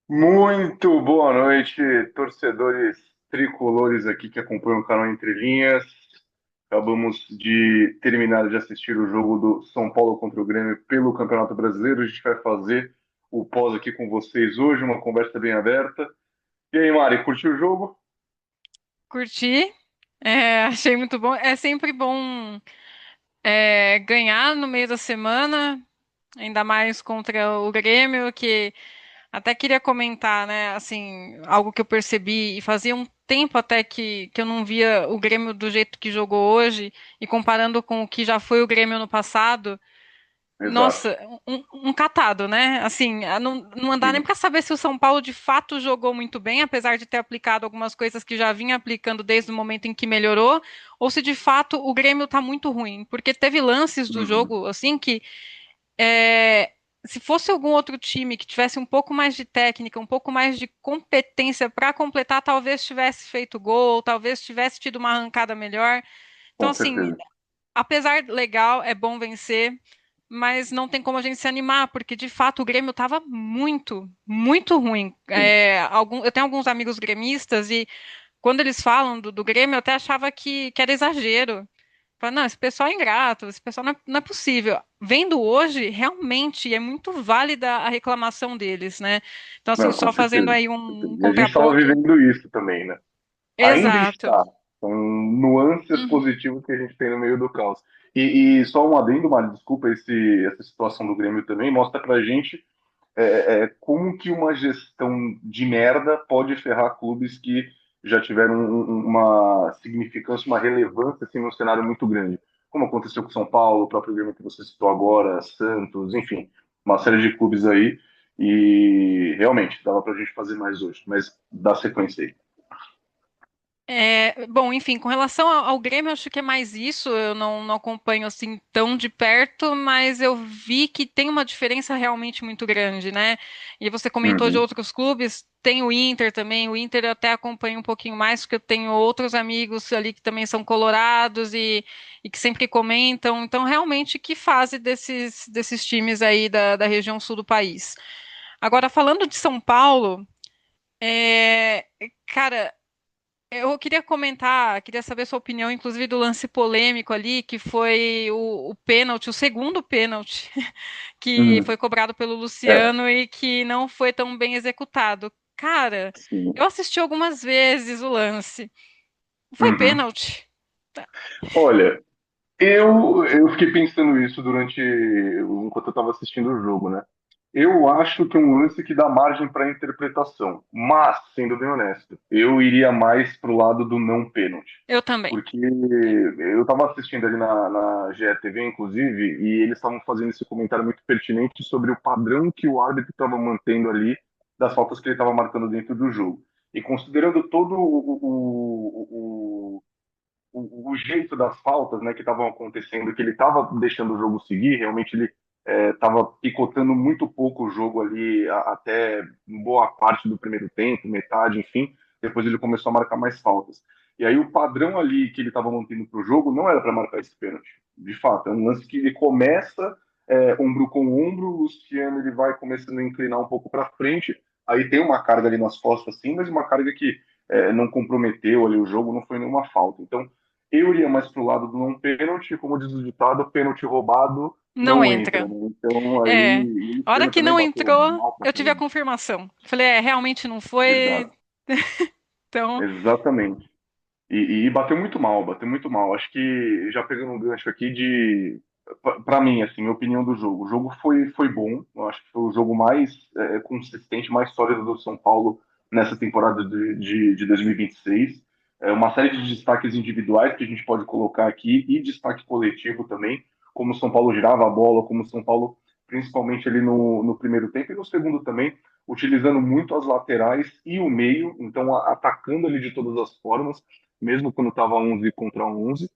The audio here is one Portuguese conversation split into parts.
Muito boa noite, torcedores tricolores aqui que acompanham o canal Entre Linhas. Acabamos de terminar de assistir o jogo do São Paulo contra o Grêmio pelo Campeonato Brasileiro. A gente vai fazer o pós aqui com vocês hoje, uma conversa bem aberta. E aí, Mari, curtiu o jogo? Curti, achei muito bom. É sempre bom ganhar no meio da semana, ainda mais contra o Grêmio, que até queria comentar, né? Assim, algo que eu percebi e fazia um tempo até que eu não via o Grêmio do jeito que jogou hoje, e comparando com o que já foi o Grêmio no passado. Exato. Nossa, um catado, né? Assim, não dá nem Sim. para saber se o São Paulo de fato jogou muito bem, apesar de ter aplicado algumas coisas que já vinha aplicando desde o momento em que melhorou, ou se de fato o Grêmio tá muito ruim, porque teve lances do Uhum. jogo assim que é, se fosse algum outro time que tivesse um pouco mais de técnica, um pouco mais de competência para completar, talvez tivesse feito gol, talvez tivesse tido uma arrancada melhor. Então, Com assim, certeza. apesar legal, é bom vencer, mas não tem como a gente se animar, porque de fato o Grêmio estava muito, muito ruim. Sim. Eu tenho alguns amigos gremistas e quando eles falam do Grêmio, eu até achava que era exagero. Fala, não, esse pessoal é ingrato, esse pessoal não é possível. Vendo hoje, realmente é muito válida a reclamação deles, né? Então, assim, Não, com só fazendo certeza. aí Com um certeza. E a gente estava contraponto. vivendo isso também, né? Ainda Exato. está. São nuances Uhum. positivas que a gente tem no meio do caos. E só um adendo, Mário, desculpa, essa situação do Grêmio também mostra pra gente como que uma gestão de merda pode ferrar clubes que já tiveram uma significância, uma relevância assim, num cenário muito grande. Como aconteceu com São Paulo, o próprio Grêmio que você citou agora, Santos, enfim, uma série de clubes aí. E realmente, dava pra gente fazer mais hoje, mas dá sequência aí. Bom, enfim, com relação ao Grêmio, eu acho que é mais isso. Eu não acompanho assim tão de perto, mas eu vi que tem uma diferença realmente muito grande, né? E você comentou de Uhum. outros clubes, tem o Inter também. O Inter eu até acompanho um pouquinho mais, porque eu tenho outros amigos ali que também são colorados e que sempre comentam. Então, realmente, que fase desses times aí da região sul do país. Agora, falando de São Paulo, é, cara. Eu queria comentar, queria saber sua opinião, inclusive do lance polêmico ali, que foi o pênalti, o segundo pênalti, que Uhum. foi cobrado pelo É, Luciano e que não foi tão bem executado. Cara, sim. eu assisti algumas vezes o lance. Foi Uhum. pênalti? Olha, eu fiquei pensando isso enquanto eu estava assistindo o jogo, né? Eu acho que é um lance que dá margem para interpretação, mas, sendo bem honesto, eu iria mais pro lado do não pênalti. Eu também. Porque eu estava assistindo ali na GETV, inclusive, e eles estavam fazendo esse comentário muito pertinente sobre o padrão que o árbitro estava mantendo ali das faltas que ele estava marcando dentro do jogo. E considerando todo o jeito das faltas, né, que estavam acontecendo, que ele estava deixando o jogo seguir, realmente ele estava picotando muito pouco o jogo ali até boa parte do primeiro tempo, metade, enfim. Depois ele começou a marcar mais faltas. E aí o padrão ali que ele estava mantendo para o jogo não era para marcar esse pênalti. De fato, é um lance que ele começa ombro com ombro, o Luciano ele vai começando a inclinar um pouco para frente, aí tem uma carga ali nas costas, sim, mas uma carga que não comprometeu ali o jogo, não foi nenhuma falta. Então, eu iria mais pro lado do não pênalti, como diz o ditado, pênalti roubado Não não entra, entra. né? Então aí É. o A hora Luciano que também não bateu entrou, mal pra eu tive a caramba. confirmação. Falei, realmente não foi. Exato. Então, Exatamente. E bateu muito mal, bateu muito mal. Acho que já pegando um gancho aqui de para mim, assim, minha opinião do jogo. O jogo foi bom. Eu acho que foi o jogo mais consistente, mais sólido do São Paulo nessa temporada de 2026. Uma série de destaques individuais que a gente pode colocar aqui e destaque coletivo também, como o São Paulo girava a bola, como o São Paulo, principalmente ali no primeiro tempo e no segundo também, utilizando muito as laterais e o meio, então atacando ali de todas as formas mesmo quando estava 11 contra 11.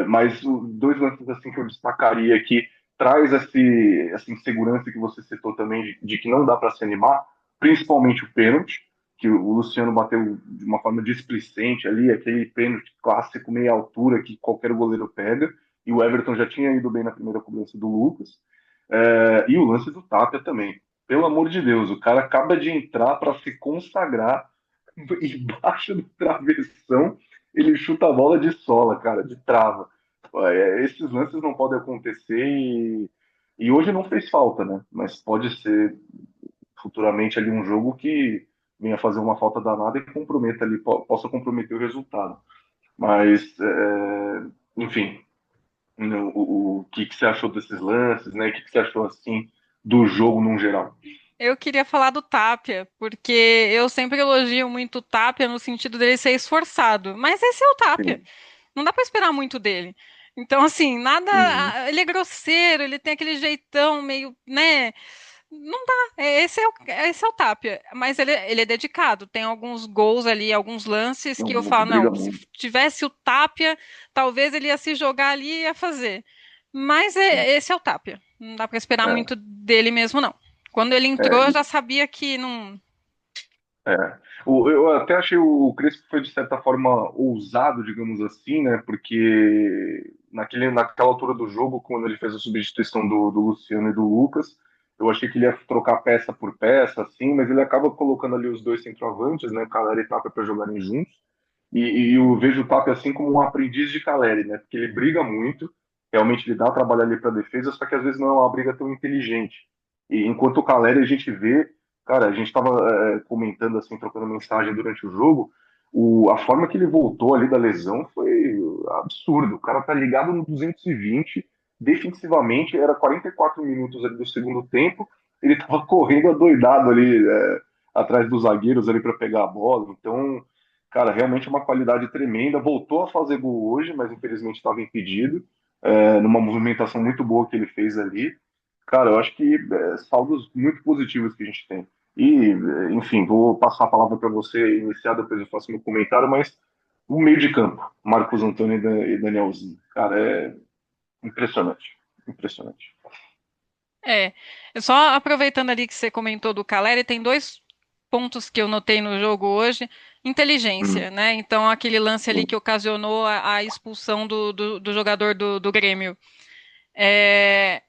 Mas dois lances assim que eu destacaria que traz essa insegurança que você citou também de que não dá para se animar, principalmente o pênalti, que o Luciano bateu de uma forma displicente ali, aquele pênalti clássico meia altura que qualquer goleiro pega, e o Everton já tinha ido bem na primeira cobrança do Lucas, e o lance do Tapia também. Pelo amor de Deus, o cara acaba de entrar para se consagrar embaixo do travessão, ele chuta a bola de sola, cara, de trava. Esses lances não podem acontecer e hoje não fez falta, né? Mas pode ser futuramente ali um jogo que venha fazer uma falta danada e comprometa ali, possa comprometer o resultado. Mas, enfim, o que, que você achou desses lances, né? O que, que você achou, assim, do jogo num geral? Eu queria falar do Tapia, porque eu sempre elogio muito o Tapia no sentido dele ser esforçado, mas esse é o Tapia. Sim. Não dá pra esperar muito dele. Então, assim, nada. Uhum. Ele é grosseiro, ele tem aquele jeitão meio, né? Não dá. Esse é o Tapia. Mas ele é dedicado. Tem alguns gols ali, alguns lances que eu Não, falo, briga não, se muito. tivesse o Tapia, talvez ele ia se jogar ali e ia fazer. Mas Sim. esse é o Tapia. Não dá pra esperar É, muito dele mesmo, não. Quando ele entrou, eu é, já sabia que não. é. Eu até achei o Crespo foi, de certa forma, ousado, digamos assim, né? Porque naquela altura do jogo, quando ele fez a substituição do Luciano e do Lucas, eu achei que ele ia trocar peça por peça, assim, mas ele acaba colocando ali os dois centroavantes, né? Caleri e Tapia para jogarem juntos. E eu vejo o Tapia assim como um aprendiz de Caleri, né? Porque ele briga muito, realmente ele dá trabalho ali para defesa, só que às vezes não é uma briga tão inteligente. E enquanto o Caleri a gente vê, cara, a gente estava comentando assim, trocando mensagem durante o jogo, a forma que ele voltou ali da lesão foi absurdo. O cara tá ligado no 220, defensivamente era 44 minutos ali do segundo tempo, ele tava correndo adoidado ali atrás dos zagueiros ali para pegar a bola. Então cara, realmente é uma qualidade tremenda. Voltou a fazer gol hoje, mas infelizmente estava impedido. Numa movimentação muito boa que ele fez ali. Cara, eu acho que saldos muito positivos que a gente tem. E, enfim, vou passar a palavra para você iniciar, depois eu faço meu comentário, mas o meio de campo, Marcos Antônio e Danielzinho. Cara, é impressionante. Impressionante. É. Só aproveitando ali que você comentou do Caleri, tem dois pontos que eu notei no jogo hoje. Hum, Inteligência, né? Então, aquele lance ali sim, que ocasionou a expulsão do jogador do Grêmio.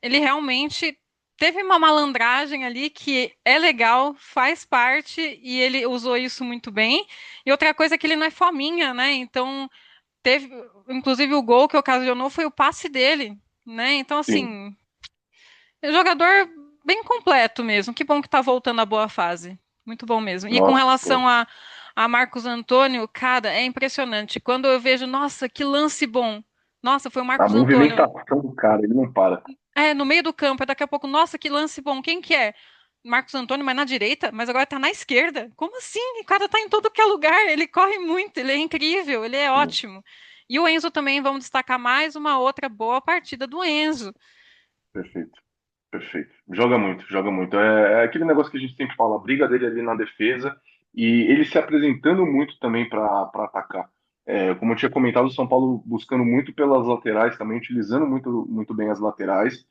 Ele realmente teve uma malandragem ali que é legal, faz parte, e ele usou isso muito bem. E outra coisa é que ele não é fominha, né? Então, teve, inclusive, o gol que ocasionou foi o passe dele, né? Então, sim. assim. Jogador bem completo mesmo. Que bom que tá voltando à boa fase. Muito bom mesmo. E com Nossa, relação pô. a Marcos Antônio, cara, é impressionante. Quando eu vejo, nossa, que lance bom. Nossa, foi o A Marcos Antônio. movimentação do cara, ele não para. No meio do campo, daqui a pouco, nossa, que lance bom. Quem que é? Marcos Antônio, mas na direita, mas agora tá na esquerda. Como assim? O cara tá em todo que é lugar. Ele corre muito, ele é incrível, ele é Sim, ótimo. E o Enzo também, vamos destacar mais uma outra boa partida do Enzo. perfeito. Perfeito. Joga muito, joga muito. É aquele negócio que a gente sempre fala, a briga dele ali na defesa e ele se apresentando muito também para atacar. Como eu tinha comentado, o São Paulo buscando muito pelas laterais também, utilizando muito, muito bem as laterais.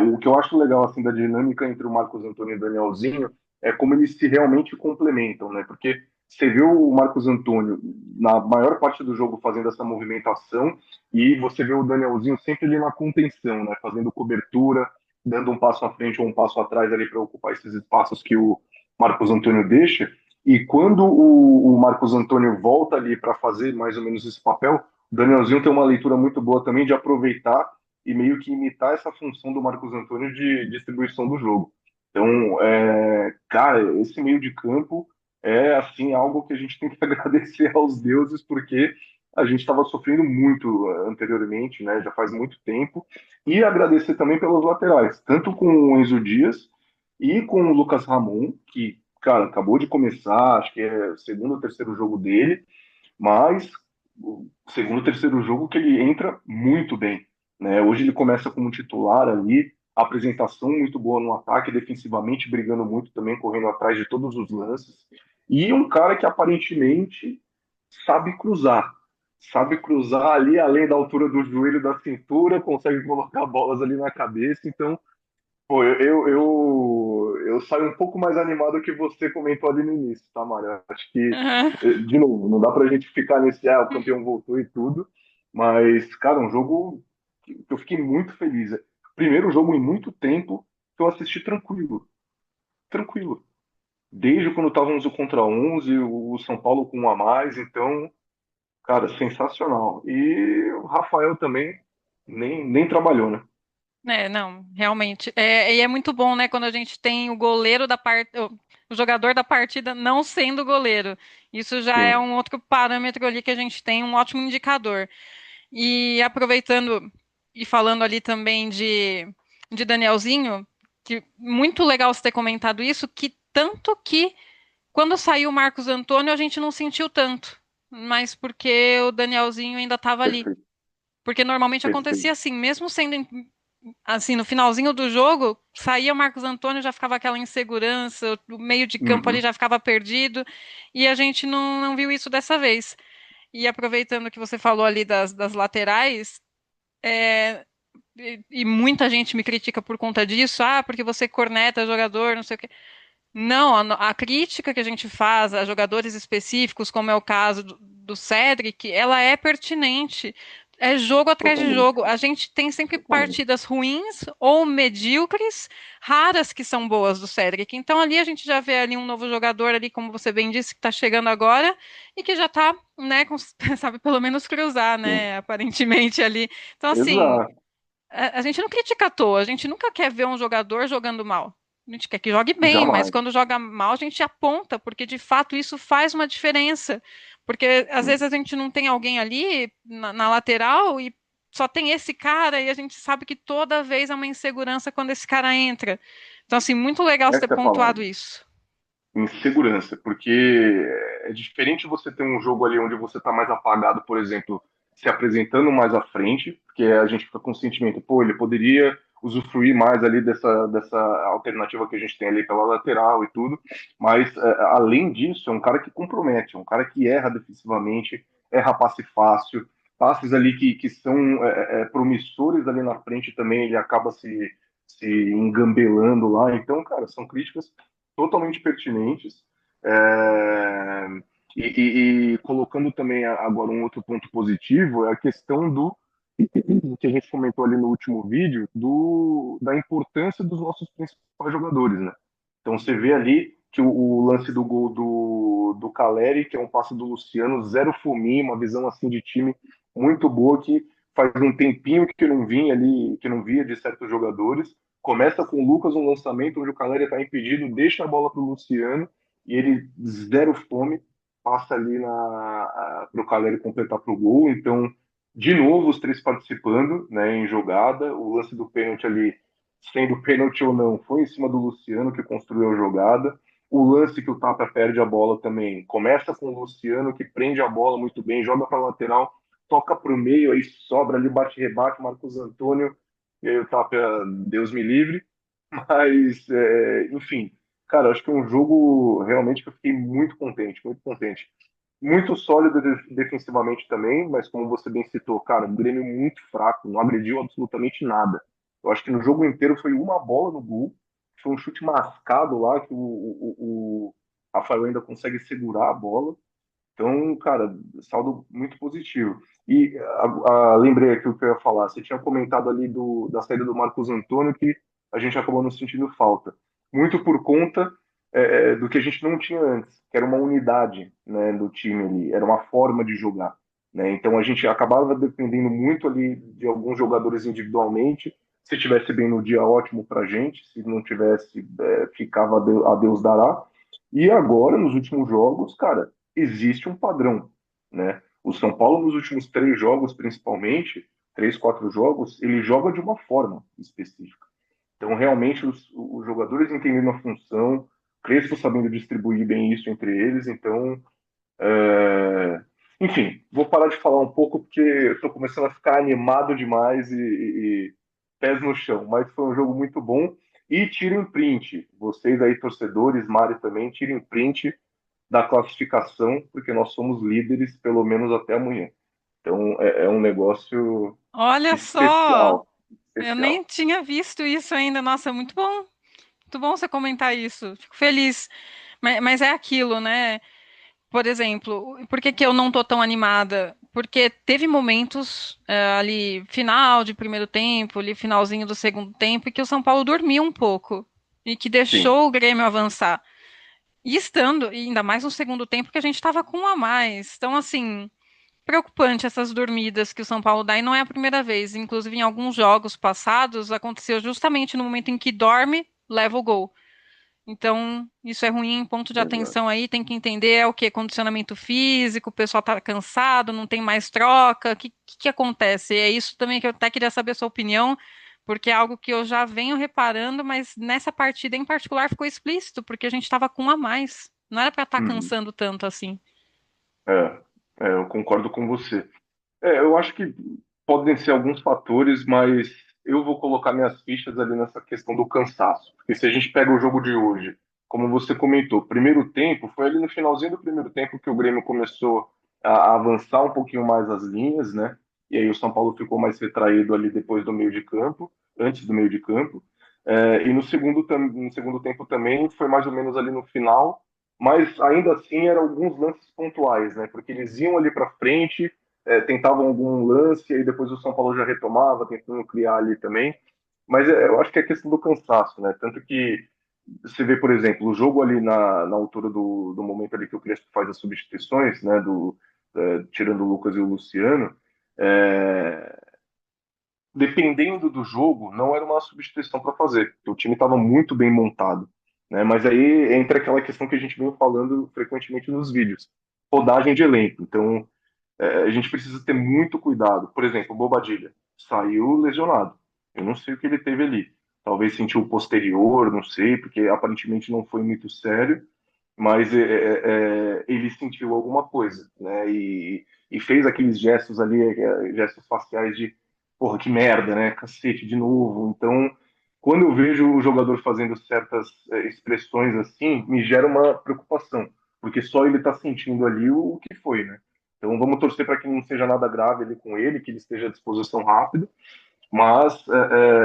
O que eu acho legal assim da dinâmica entre o Marcos Antônio e o Danielzinho é como eles se realmente complementam, né? Porque você vê o Marcos Antônio na maior parte do jogo fazendo essa movimentação e você vê o Danielzinho sempre ali na contenção, né? Fazendo cobertura, dando um passo à frente ou um passo atrás ali para ocupar esses espaços que o Marcos Antônio deixa. E quando o Marcos Antônio volta ali para fazer mais ou menos esse papel, o Danielzinho tem uma leitura muito boa também de aproveitar e meio que imitar essa função do Marcos Antônio de distribuição do jogo. Então, cara, esse meio de campo é assim algo que a gente tem que agradecer aos deuses porque a gente estava sofrendo muito anteriormente, né? Já faz muito tempo e agradecer também pelos laterais, tanto com o Enzo Dias e com o Lucas Ramon, que, cara, acabou de começar, acho que é o segundo ou terceiro jogo dele, mas o segundo ou terceiro jogo que ele entra muito bem, né? Hoje ele começa como titular ali, apresentação muito boa no ataque, defensivamente brigando muito também, correndo atrás de todos os lances. E um cara que aparentemente sabe cruzar. Sabe cruzar ali além da altura do joelho da cintura, consegue colocar bolas ali na cabeça. Então, pô, eu saio um pouco mais animado que você comentou ali no início, tá, Mário? Acho que, Aham. de novo, não dá pra gente ficar nesse, o campeão voltou e tudo, mas, cara, um jogo que eu fiquei muito feliz. Primeiro jogo em muito tempo que eu assisti tranquilo. tranquilo. Desde quando estávamos o contra 11, o São Paulo com um a mais, então, cara, sensacional. E o Rafael também nem trabalhou, né? Não, realmente. E é muito bom, né, quando a gente tem o goleiro da parte, o jogador da partida não sendo goleiro. Isso já é Sim, um outro parâmetro ali que a gente tem, um ótimo indicador. E aproveitando e falando ali também de Danielzinho, que muito legal você ter comentado isso, que tanto que quando saiu o Marcos Antônio a gente não sentiu tanto, mas porque o Danielzinho ainda estava ali. perfeito, Porque normalmente acontecia perfeito. assim, mesmo sendo assim, no finalzinho do jogo, saía o Marcos Antônio, já ficava aquela insegurança, o meio de campo ali Uhum. já ficava perdido, e a gente não viu isso dessa vez. E aproveitando que você falou ali das laterais, é, e muita gente me critica por conta disso, porque você corneta jogador, não sei o quê. Não, a crítica que a gente faz a jogadores específicos, como é o caso do Cedric, ela é pertinente. É jogo atrás de Totalmente, jogo. A gente tem sempre totalmente. partidas ruins ou medíocres, raras que são boas do Cedric. Então ali a gente já vê ali um novo jogador ali, como você bem disse, que está chegando agora e que já está, né, sabe pelo menos cruzar, Sim. né, aparentemente ali. Então assim, Exato. a gente não critica à toa, a gente nunca quer ver um jogador jogando mal. A gente quer que jogue bem, mas Jamais. quando joga mal, a gente aponta, porque de fato isso faz uma diferença. Porque às Sim. vezes a gente não tem alguém ali na lateral e só tem esse cara e a gente sabe que toda vez é uma insegurança quando esse cara entra. Então, assim, muito legal você ter Essa é a pontuado palavra. isso. Insegurança, porque é diferente você ter um jogo ali onde você está mais apagado, por exemplo, se apresentando mais à frente, porque a gente fica com o sentimento, pô, ele poderia usufruir mais ali dessa alternativa que a gente tem ali pela lateral e tudo, mas além disso, é um cara que compromete, é um cara que erra defensivamente, erra passe fácil, passes ali que são promissores ali na frente também, ele acaba se engambelando lá, então, cara, são críticas totalmente pertinentes. É, e colocando também agora um outro ponto positivo é a questão do que a gente comentou ali no último vídeo da importância dos nossos principais jogadores, né? Então você vê ali que o lance do gol do Caleri, que é um passe do Luciano, zero fominha, uma visão assim de time muito boa que faz um tempinho que não vinha ali, que não via de certos jogadores. Começa com o Lucas um lançamento onde o Caleri está impedido, deixa a bola para o Luciano e ele zero fome, passa ali para o Caleri completar para o gol. Então de novo os três participando, né, em jogada. O lance do pênalti ali, sendo pênalti ou não, foi em cima do Luciano que construiu a jogada. O lance que o Tapa perde a bola também começa com o Luciano que prende a bola muito bem, joga para a lateral, toca para o meio, aí sobra ali, bate-rebate, Marcos Antônio, e aí o Tapa, Deus me livre. Mas, enfim, cara, acho que é um jogo realmente que eu fiquei muito contente, muito contente. Muito sólido defensivamente também, mas como você bem citou, cara, um Grêmio muito fraco, não agrediu absolutamente nada. Eu acho que no jogo inteiro foi uma bola no gol, foi um chute mascado lá, que o Rafael ainda consegue segurar a bola. Então, cara, saldo muito positivo. E lembrei aqui o que eu ia falar. Você tinha comentado ali da saída do Marcos Antônio que a gente acabou não sentindo falta. Muito por conta do que a gente não tinha antes, que era uma unidade, né, do time ali, era uma forma de jogar, né? Então a gente acabava dependendo muito ali de alguns jogadores individualmente. Se tivesse bem no dia, ótimo pra gente. Se não tivesse, ficava a Deus dará. E agora, nos últimos jogos, cara, existe um padrão, né? O São Paulo, nos últimos 3 jogos, principalmente, 3, 4 jogos, ele joga de uma forma específica. Então, realmente, os jogadores entendendo a função, Crespo sabendo distribuir bem isso entre eles. Então, enfim, vou parar de falar um pouco porque estou começando a ficar animado demais e pés no chão. Mas foi um jogo muito bom. E tirem print. Vocês aí, torcedores, Mari também, tirem print da classificação, porque nós somos líderes pelo menos até amanhã. Então é um negócio Olha só, especial, eu nem especial. tinha visto isso ainda. Nossa, muito bom. Muito bom você comentar isso. Fico feliz. Mas é aquilo, né? Por exemplo, por que que eu não tô tão animada? Porque teve momentos ali, final de primeiro tempo, ali, finalzinho do segundo tempo, em que o São Paulo dormiu um pouco. e que Sim. deixou o Grêmio avançar. E estando, e ainda mais no segundo tempo, que a gente estava com um a mais. Então, assim, preocupante essas dormidas que o São Paulo dá, e não é a primeira vez. Inclusive, em alguns jogos passados, aconteceu justamente no momento em que dorme, leva o gol. Então, isso é ruim, ponto de Exato. atenção aí, tem que entender é o que? Condicionamento físico, o pessoal tá cansado, não tem mais troca, o que acontece? É isso também que eu até queria saber a sua opinião, porque é algo que eu já venho reparando, mas nessa partida em particular ficou explícito, porque a gente estava com um a mais. Não era para estar Uhum. cansando tanto assim. É, eu concordo com você. Eu acho que podem ser alguns fatores, mas eu vou colocar minhas fichas ali nessa questão do cansaço. Porque se a gente pega o jogo de hoje, como você comentou, primeiro tempo, foi ali no finalzinho do primeiro tempo que o Grêmio começou a avançar um pouquinho mais as linhas, né? E aí o São Paulo ficou mais retraído ali depois do meio de campo, antes do meio de campo. E no segundo tempo também foi mais ou menos ali no final, mas ainda assim eram alguns lances pontuais, né? Porque eles iam ali para frente, tentavam algum lance, e depois o São Paulo já retomava, tentando criar ali também. Mas eu acho que é questão do cansaço, né? Tanto que você vê, por exemplo, o jogo ali na altura do momento ali que o Crespo faz as substituições, né? Tirando o Lucas e o Luciano, é, dependendo do jogo, não era uma substituição para fazer, porque o time estava muito bem montado. Né? Mas aí entra aquela questão que a gente vem falando frequentemente nos vídeos, rodagem de elenco. Então, a gente precisa ter muito cuidado. Por exemplo, o Bobadilha saiu lesionado. Eu não sei o que ele teve ali. Talvez sentiu o posterior, não sei, porque aparentemente não foi muito sério, mas ele sentiu alguma coisa, né? E fez aqueles gestos ali, gestos faciais de, porra, que merda, né? Cacete, de novo. Então, quando eu vejo o jogador fazendo certas expressões assim, me gera uma preocupação, porque só ele está sentindo ali o que foi, né? Então vamos torcer para que não seja nada grave ali com ele, que ele esteja à disposição rápido, mas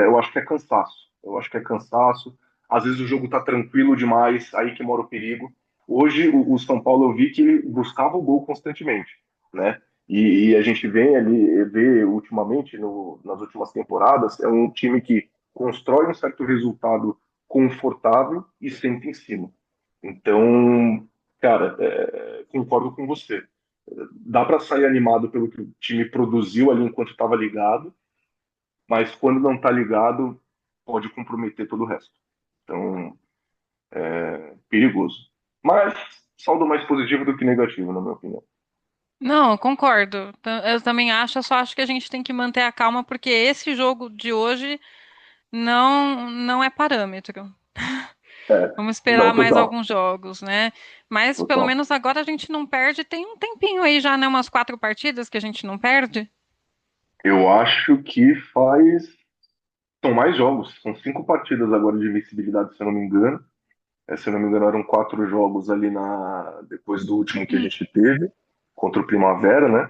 eu acho que é cansaço. Eu acho que é cansaço. Às vezes o jogo está tranquilo demais, aí que mora o perigo. Hoje o São Paulo eu vi que ele buscava o gol constantemente, né? E a gente vê ultimamente, nas últimas temporadas, é um time que constrói um certo resultado confortável e senta em cima. Então, cara, concordo com você. Dá para sair animado pelo que o time produziu ali enquanto estava ligado, mas quando não está ligado, pode comprometer todo o resto. Então, perigoso. Mas saldo mais positivo do que negativo, na minha opinião. Não, eu concordo. Eu também acho, eu só acho que a gente tem que manter a calma, porque esse jogo de hoje não é parâmetro. É, Vamos não, esperar mais total, alguns jogos, né? Mas pelo total. menos agora a gente não perde. Tem um tempinho aí já, né? Umas 4 partidas que a gente não perde. Eu acho que faz. São mais jogos, são 5 partidas agora de invencibilidade, se eu não me engano. Se eu não me engano, eram 4 jogos ali depois do último que a gente teve, contra o Primavera, né?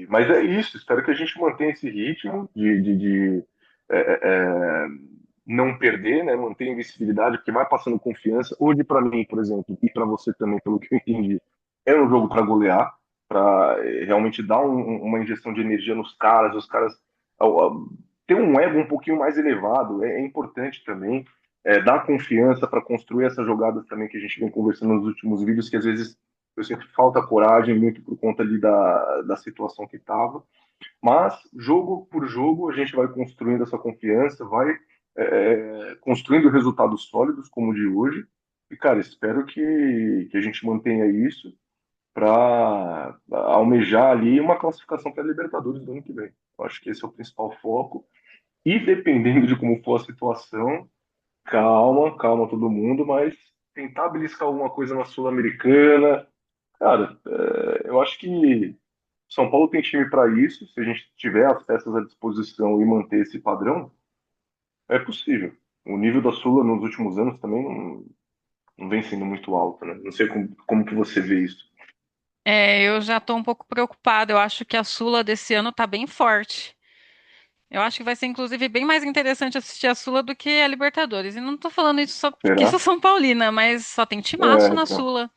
Mas é isso, espero que a gente mantenha esse ritmo de é, é, é, não perder, né? Manter a invencibilidade, porque vai passando confiança. Hoje, para mim, por exemplo, e para você também, pelo que eu entendi, é um jogo para golear, para realmente dar uma injeção de energia nos caras, os caras ter um ego um pouquinho mais elevado, é importante também. Dar confiança para construir essas jogadas também que a gente vem conversando nos últimos vídeos, que às vezes eu sinto falta coragem, muito por conta ali da situação que estava. Mas, jogo por jogo, a gente vai construindo essa confiança, vai construindo resultados sólidos, como o de hoje. E, cara, espero que a gente mantenha isso para almejar ali uma classificação para a Libertadores do ano que vem. Eu acho que esse é o principal foco. E dependendo de como for a situação, calma, calma todo mundo, mas tentar beliscar alguma coisa na Sul-Americana. Cara, eu acho que São Paulo tem time para isso. Se a gente tiver as peças à disposição e manter esse padrão, é possível. O nível da Sula nos últimos anos também não vem sendo muito alto, né? Não sei como que você vê isso. É, eu já tô um pouco preocupada. Eu acho que a Sula desse ano tá bem forte. Eu acho que vai ser, inclusive, bem mais interessante assistir a Sula do que a Libertadores. E não tô falando isso só porque sou Será? São Paulina, mas só tem timaço na Então, Sula.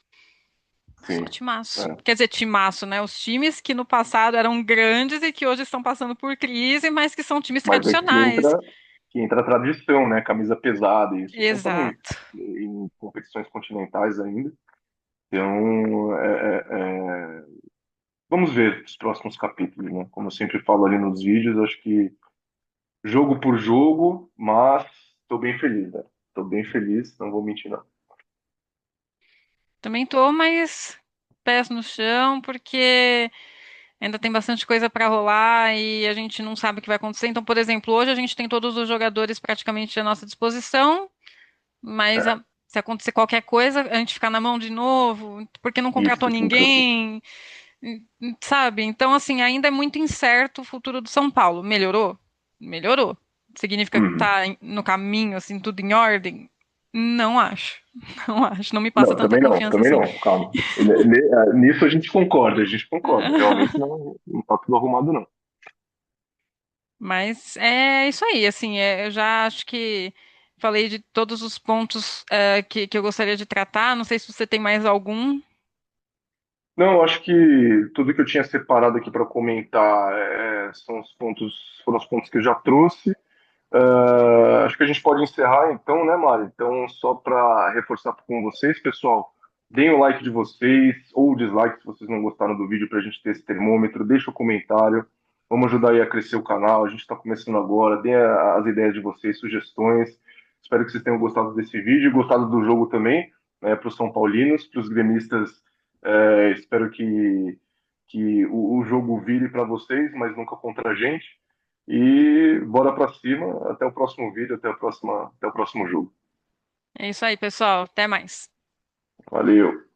Só sim. timaço. É. Quer dizer, timaço, né? Os times que no passado eram grandes e que hoje estão passando por crise, mas que são times Mas aqui tradicionais. entra. que entra a tradição, né? Camisa pesada, e isso conta muito Exato. em competições continentais ainda. Então, vamos ver os próximos capítulos, né? Como eu sempre falo ali nos vídeos, acho que jogo por jogo, mas estou bem feliz, né? Estou bem feliz, não vou mentir, não. Também tô, mas pés no chão, porque ainda tem bastante coisa para rolar e a gente não sabe o que vai acontecer. Então, por exemplo, hoje a gente tem todos os jogadores praticamente à nossa disposição, mas É, se acontecer qualquer coisa, a gente ficar na mão de novo, porque não contratou isso que me preocupa. ninguém, sabe? Então, assim, ainda é muito incerto o futuro do São Paulo. Melhorou? Melhorou. Significa que Uhum. tá no caminho, assim, tudo em ordem? Não acho. Não acho. Não me passa Não, tanta confiança também assim. não, calma. Nisso a gente concorda. Realmente não tá tudo arrumado, não. Mas é isso aí, assim, eu já acho que falei de todos os pontos que eu gostaria de tratar. Não sei se você tem mais algum. Não, eu acho que tudo que eu tinha separado aqui para comentar foram os pontos que eu já trouxe. Acho que a gente pode encerrar então, né, Mari? Então, só para reforçar com vocês, pessoal, deem o like de vocês ou o dislike se vocês não gostaram do vídeo para a gente ter esse termômetro. Deixa o comentário. Vamos ajudar aí a crescer o canal. A gente está começando agora. Deem as ideias de vocês, sugestões. Espero que vocês tenham gostado desse vídeo, gostado do jogo também, né, para os São Paulinos, para os gremistas. Espero que o jogo vire para vocês, mas nunca contra a gente. E bora pra cima. Até o próximo vídeo, até o próximo jogo. É isso aí, pessoal. Até mais. Valeu!